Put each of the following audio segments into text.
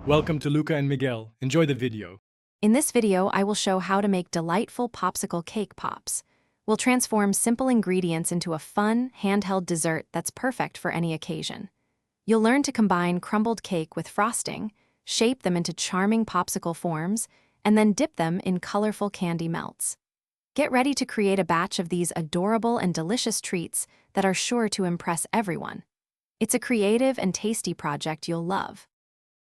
Welcome to Luca and Miguel. Enjoy the video. In this video, I will show how to make delightful popsicle cake pops. We'll transform simple ingredients into a fun, handheld dessert that's perfect for any occasion. You'll learn to combine crumbled cake with frosting, shape them into charming popsicle forms, and then dip them in colorful candy melts. Get ready to create a batch of these adorable and delicious treats that are sure to impress everyone. It's a creative and tasty project you'll love.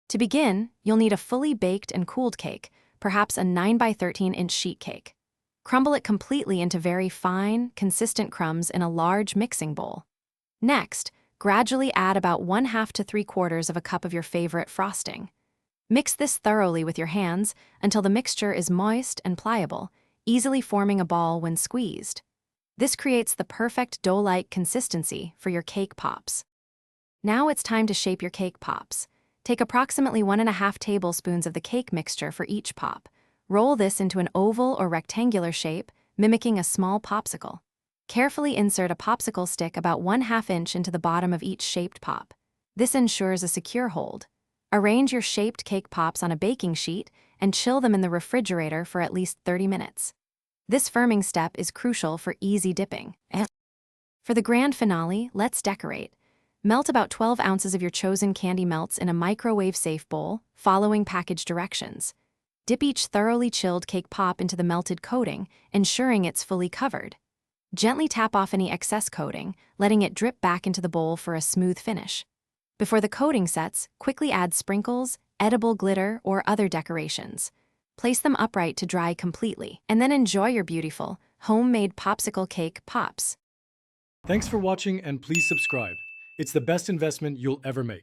To begin, you'll need a fully baked and cooled cake, perhaps a 9 by 13-inch sheet cake. Crumble it completely into very fine, consistent crumbs in a large mixing bowl. Next, gradually add about 1/2 to 3/4 of a cup of your favorite frosting. Mix this thoroughly with your hands until the mixture is moist and pliable, easily forming a ball when squeezed. This creates the perfect dough-like consistency for your cake pops. Now it's time to shape your cake pops. Take approximately 1½ tablespoons of the cake mixture for each pop. Roll this into an oval or rectangular shape, mimicking a small popsicle. Carefully insert a popsicle stick about 1/2 inch into the bottom of each shaped pop. This ensures a secure hold. Arrange your shaped cake pops on a baking sheet and chill them in the refrigerator for at least 30 minutes. This firming step is crucial for easy dipping. For the grand finale, let's decorate. Melt about 12 ounces of your chosen candy melts in a microwave-safe bowl, following package directions. Dip each thoroughly chilled cake pop into the melted coating, ensuring it's fully covered. Gently tap off any excess coating, letting it drip back into the bowl for a smooth finish. Before the coating sets, quickly add sprinkles, edible glitter, or other decorations. Place them upright to dry completely, and then enjoy your beautiful, homemade popsicle cake pops. Thanks for watching and please subscribe. It's the best investment you'll ever make.